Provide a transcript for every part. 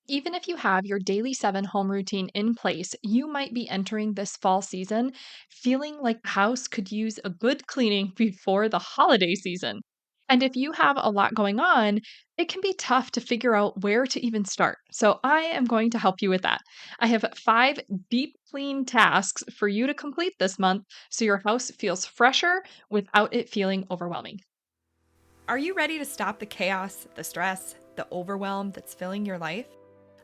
Even if you have your daily 7 home routine in place, you might be entering this fall season feeling like the house could use a good cleaning before the holiday season. And if you have a lot going on, it can be tough to figure out where to even start. So, I am going to help you with that. I have 5 deep clean tasks for you to complete this month so your house feels fresher without it feeling overwhelming. Are you ready to stop the chaos, the stress, the overwhelm that's filling your life?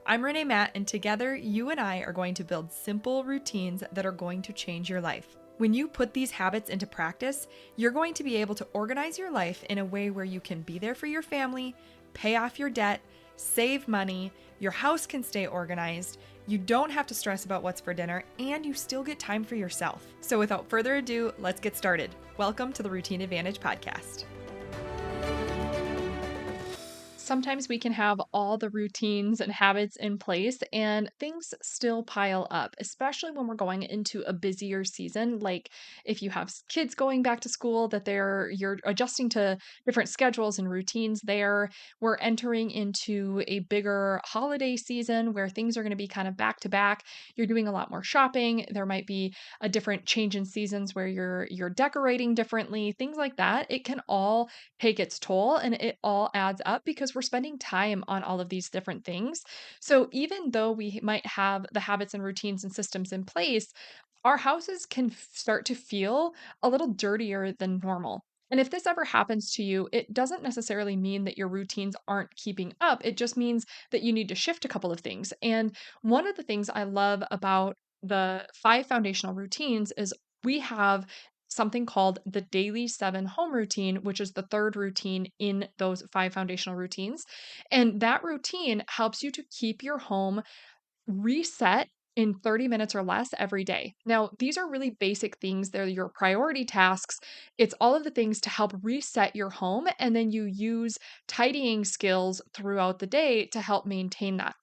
I'm Renee Matt, and together you and I are going to build simple routines that are going to change your life. When you put these habits into practice, you're going to be able to organize your life in a way where you can be there for your family, pay off your debt, save money, your house can stay organized, you don't have to stress about what's for dinner, and you still get time for yourself. So without further ado, let's get started. Welcome to the Routine Advantage Podcast. Sometimes we can have all the routines and habits in place and things still pile up, especially when we're going into a busier season. Like if you have kids going back to school, that you're adjusting to different schedules and routines there. We're entering into a bigger holiday season where things are going to be kind of back to back. You're doing a lot more shopping. There might be a different change in seasons where you're decorating differently, things like that. It can all take its toll and it all adds up because we're spending time on all of these different things. So even though we might have the habits and routines and systems in place, our houses can start to feel a little dirtier than normal. And if this ever happens to you, it doesn't necessarily mean that your routines aren't keeping up. It just means that you need to shift a couple of things. And one of the things I love about the 5 foundational routines is we have something called the daily 7 home routine, which is the third routine in those 5 foundational routines. And that routine helps you to keep your home reset in 30 minutes or less every day. Now, these are really basic things. They're your priority tasks. It's all of the things to help reset your home. And then you use tidying skills throughout the day to help maintain that.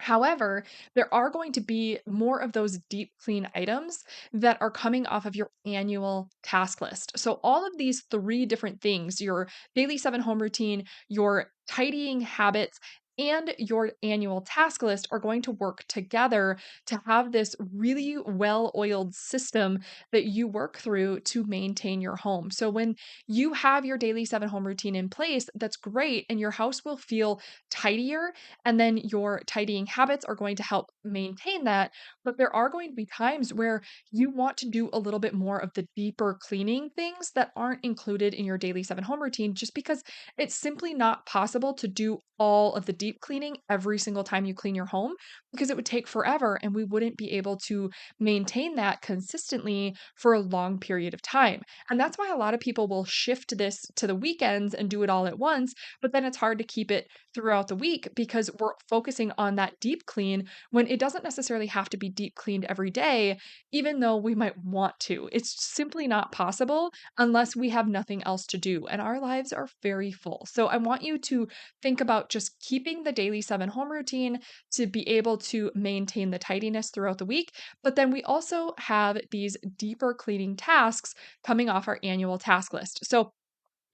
However, there are going to be more of those deep clean items that are coming off of your annual task list. So, all of these 3 different things, your daily 7 home routine, your tidying habits, and your annual task list are going to work together to have this really well oiled system that you work through to maintain your home. So, when you have your daily 7 home routine in place, that's great, and your house will feel tidier and then your tidying habits are going to help maintain that. But there are going to be times where you want to do a little bit more of the deeper cleaning things that aren't included in your daily 7 home routine, just because it's simply not possible to do all of the deep cleaning every single time you clean your home because it would take forever and we wouldn't be able to maintain that consistently for a long period of time. And that's why a lot of people will shift this to the weekends and do it all at once, but then it's hard to keep it throughout the week because we're focusing on that deep clean when it doesn't necessarily have to be deep cleaned every day, even though we might want to. It's simply not possible unless we have nothing else to do, and our lives are very full. So I want you to think about just keeping the daily 7 home routine to be able to maintain the tidiness throughout the week. But then we also have these deeper cleaning tasks coming off our annual task list. So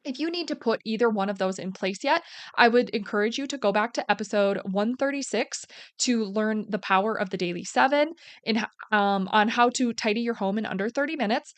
if you need to put either one of those in place yet, I would encourage you to go back to episode 136 to learn the power of the daily 7 on how to tidy your home in under 30 minutes.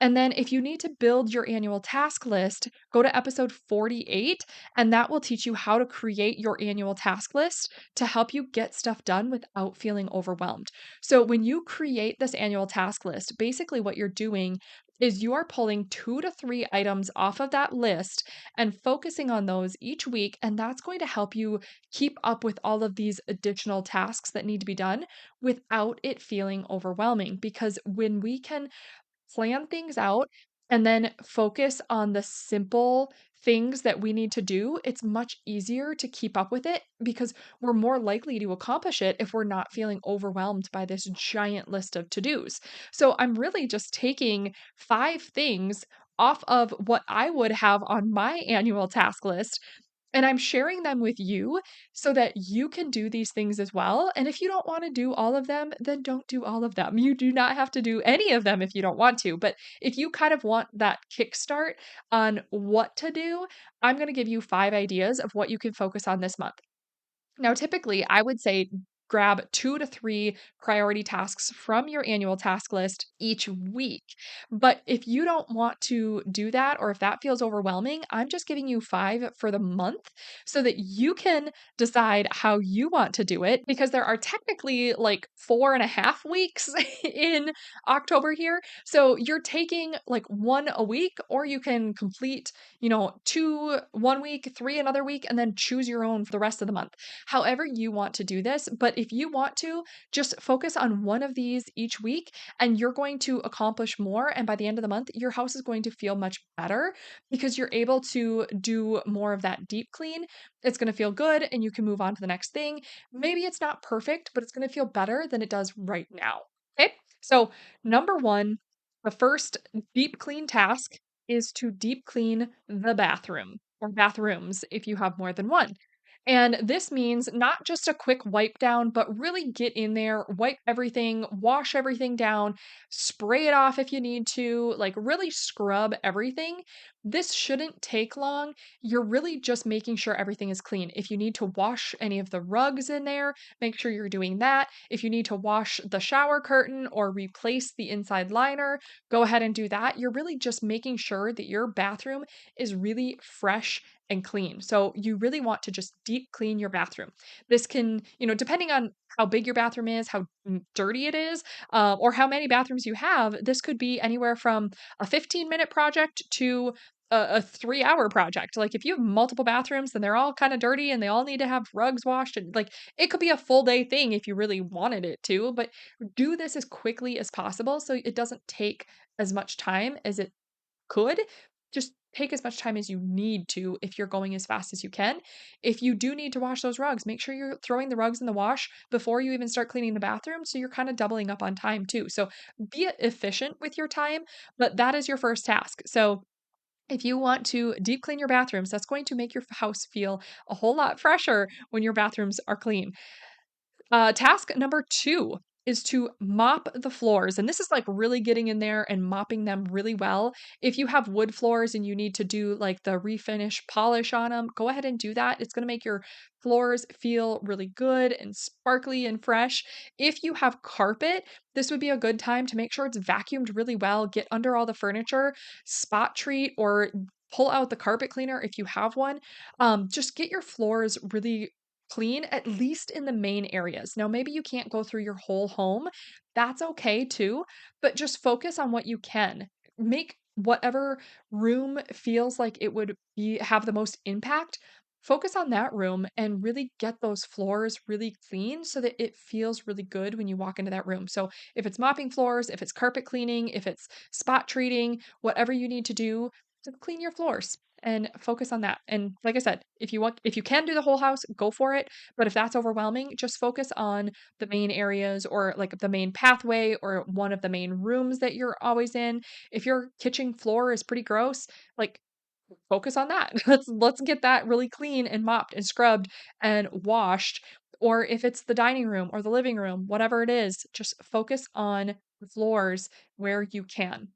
And then if you need to build your annual task list, go to episode 48, and that will teach you how to create your annual task list to help you get stuff done without feeling overwhelmed. So when you create this annual task list, basically what you're doing is you are pulling 2 to 3 items off of that list and focusing on those each week. And that's going to help you keep up with all of these additional tasks that need to be done without it feeling overwhelming. Because when we can plan things out and then focus on the simple things that we need to do, it's much easier to keep up with it because we're more likely to accomplish it if we're not feeling overwhelmed by this giant list of to dos. So I'm really just taking 5 things off of what I would have on my annual task list. And I'm sharing them with you so that you can do these things as well. And if you don't want to do all of them, then don't do all of them. You do not have to do any of them if you don't want to. But if you kind of want that kickstart on what to do, I'm going to give you 5 ideas of what you can focus on this month. Now, typically, I would say grab 2 to 3 priority tasks from your annual task list each week. But if you don't want to do that, or if that feels overwhelming, I'm just giving you 5 for the month so that you can decide how you want to do it because there are technically like 4.5 weeks in October here. So you're taking like one a week, or you can complete, two one week, three another week, and then choose your own for the rest of the month, however you want to do this. But if you want to, just focus on one of these each week and you're going to accomplish more. And by the end of the month, your house is going to feel much better because you're able to do more of that deep clean. It's going to feel good and you can move on to the next thing. Maybe it's not perfect, but it's going to feel better than it does right now. Okay. So, number one, the first deep clean task is to deep clean the bathroom or bathrooms if you have more than one. And this means not just a quick wipe down, but really get in there, wipe everything, wash everything down, spray it off if you need to, like really scrub everything. This shouldn't take long. You're really just making sure everything is clean. If you need to wash any of the rugs in there, make sure you're doing that. If you need to wash the shower curtain or replace the inside liner, go ahead and do that. You're really just making sure that your bathroom is really fresh and clean. So you really want to just deep clean your bathroom. This can, depending on how big your bathroom is, how dirty it is, or how many bathrooms you have, this could be anywhere from a 15-minute project to a 3-hour project. Like if you have multiple bathrooms and they're all kind of dirty and they all need to have rugs washed, and like it could be a full day thing if you really wanted it to, but do this as quickly as possible so it doesn't take as much time as it could. Just take as much time as you need to if you're going as fast as you can. If you do need to wash those rugs, make sure you're throwing the rugs in the wash before you even start cleaning the bathroom. So you're kind of doubling up on time too. So be efficient with your time, but that is your first task. So if you want to deep clean your bathrooms, that's going to make your house feel a whole lot fresher when your bathrooms are clean. Task number 2 is to mop the floors, and this is, like, really getting in there and mopping them really well. If you have wood floors and you need to do, like, the refinish polish on them, go ahead and do that. It's gonna make your floors feel really good and sparkly and fresh. If you have carpet, this would be a good time to make sure it's vacuumed really well, get under all the furniture, spot treat or pull out the carpet cleaner if you have one. Just get your floors really clean, at least in the main areas. Now, maybe you can't go through your whole home. That's okay too, but just focus on what you can. Make whatever room feels like it would be have the most impact. Focus on that room and really get those floors really clean so that it feels really good when you walk into that room. So, if it's mopping floors, if it's carpet cleaning, if it's spot treating, whatever you need to do to clean your floors and focus on that. And like I said, if you can do the whole house, go for it. But if that's overwhelming, just focus on the main areas or like the main pathway or one of the main rooms that you're always in. If your kitchen floor is pretty gross, like focus on that. Let's get that really clean and mopped and scrubbed and washed. Or if it's the dining room or the living room, whatever it is, just focus on the floors where you can.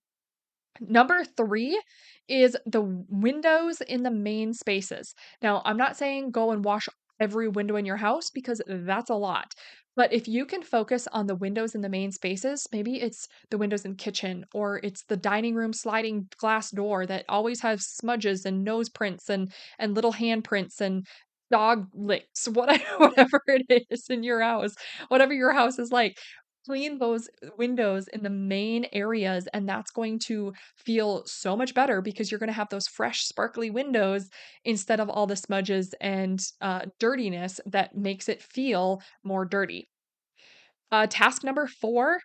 Number 3 is the windows in the main spaces. Now, I'm not saying go and wash every window in your house because that's a lot. But if you can focus on the windows in the main spaces, maybe it's the windows in kitchen or it's the dining room sliding glass door that always has smudges and nose prints and little handprints and dog licks, whatever it is in your house, whatever your house is like. Clean those windows in the main areas, and that's going to feel so much better because you're going to have those fresh, sparkly windows instead of all the smudges and dirtiness that makes it feel more dirty. Task number 4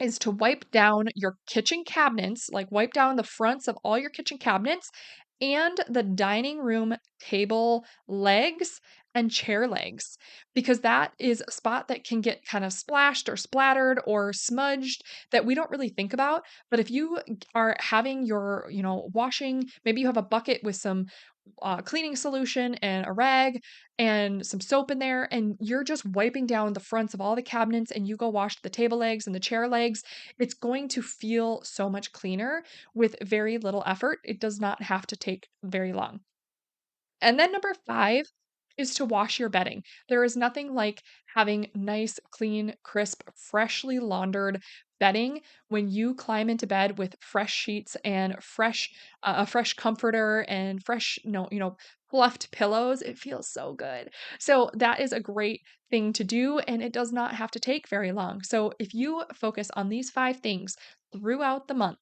is to wipe down your kitchen cabinets, like wipe down the fronts of all your kitchen cabinets and the dining room table legs and chair legs, because that is a spot that can get kind of splashed or splattered or smudged that we don't really think about. But if you are having your, washing, maybe you have a bucket with some cleaning solution and a rag and some soap in there, and you're just wiping down the fronts of all the cabinets and you go wash the table legs and the chair legs, it's going to feel so much cleaner with very little effort. It does not have to take very long. And then number 5 is to wash your bedding. There is nothing like having nice, clean, crisp, freshly laundered bedding when you climb into bed with fresh sheets and a fresh comforter and fresh, fluffed pillows. It feels so good. So that is a great thing to do, and it does not have to take very long. So if you focus on these 5 things throughout the month,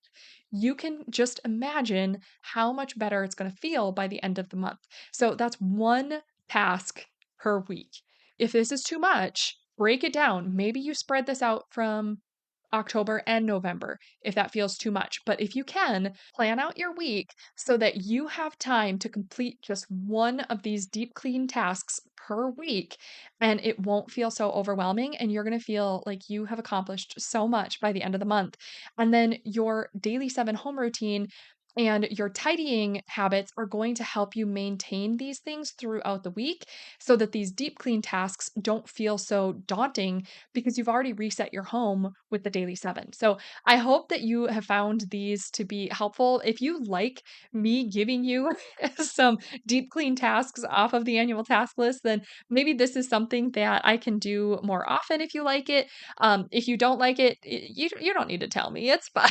you can just imagine how much better it's going to feel by the end of the month. So that's one task per week. If this is too much, break it down. Maybe you spread this out from October and November if that feels too much. But if you can, plan out your week so that you have time to complete just one of these deep clean tasks per week, and it won't feel so overwhelming. And you're going to feel like you have accomplished so much by the end of the month. And then your daily 7 home routine and your tidying habits are going to help you maintain these things throughout the week so that these deep clean tasks don't feel so daunting because you've already reset your home with the daily 7. So I hope that you have found these to be helpful. If you like me giving you some deep clean tasks off of the annual task list, then maybe this is something that I can do more often if you like it. If you don't like it, you don't need to tell me. It's fine.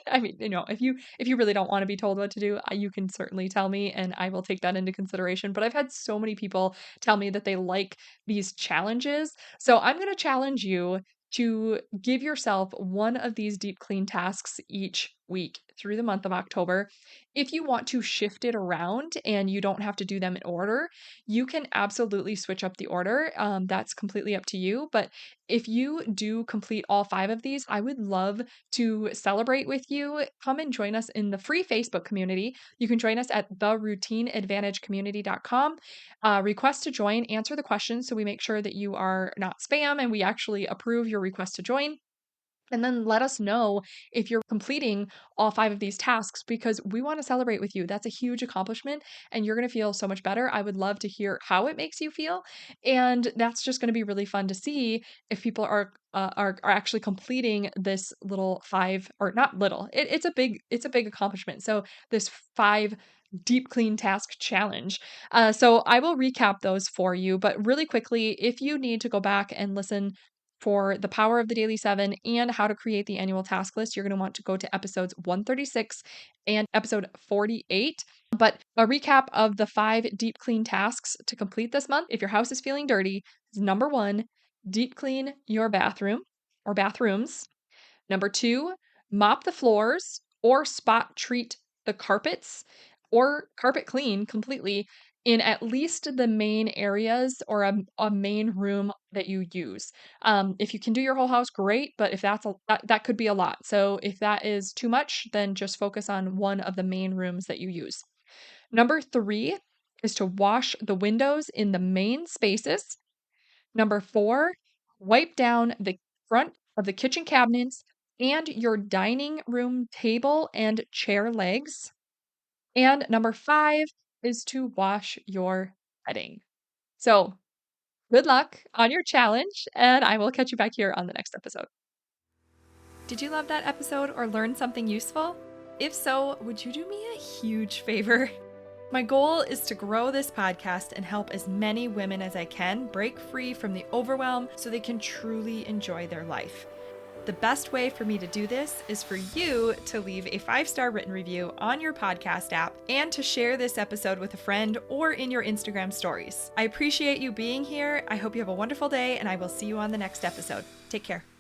I mean, if you really don't want to be told what to do, you can certainly tell me and I will take that into consideration. But I've had so many people tell me that they like these challenges. So I'm going to challenge you to give yourself one of these deep clean tasks each week through the month of October. If you want to shift it around and you don't have to do them in order, you can absolutely switch up the order. That's completely up to you. But if you do complete all 5 of these, I would love to celebrate with you. Come and join us in the free Facebook community. You can join us at theroutineadvantagecommunity.com. Request to join, answer the questions so we make sure that you are not spam and we actually approve your request to join. And then let us know if you're completing all 5 of these tasks because we want to celebrate with you. That's a huge accomplishment and you're going to feel so much better. I would love to hear how it makes you feel. And that's just going to be really fun to see if people are actually completing this little 5 or not little. It's a big accomplishment. So this 5 deep clean task challenge. So I will recap those for you, but really quickly, if you need to go back and listen for the power of the daily 7 and how to create the annual task list, you're going to want to go to episodes 136 and episode 48. But a recap of the 5 deep clean tasks to complete this month, if your house is feeling dirty, is number 1, deep clean your bathroom or bathrooms. Number 2, mop the floors or spot treat the carpets or carpet clean completely in at least the main areas or a main room that you use. If you can do your whole house, great, but if that could be a lot. So if that is too much, then just focus on one of the main rooms that you use. Number 3 is to wash the windows in the main spaces. Number 4, wipe down the front of the kitchen cabinets and your dining room table and chair legs. And number 5 is to wash your bedding. So, good luck on your challenge, and I will catch you back here on the next episode. Did you love that episode or learn something useful? If so, would you do me a huge favor? My goal is to grow this podcast and help as many women as I can break free from the overwhelm so they can truly enjoy their life. The best way for me to do this is for you to leave a 5-star written review on your podcast app and to share this episode with a friend or in your Instagram stories. I appreciate you being here. I hope you have a wonderful day, and I will see you on the next episode. Take care.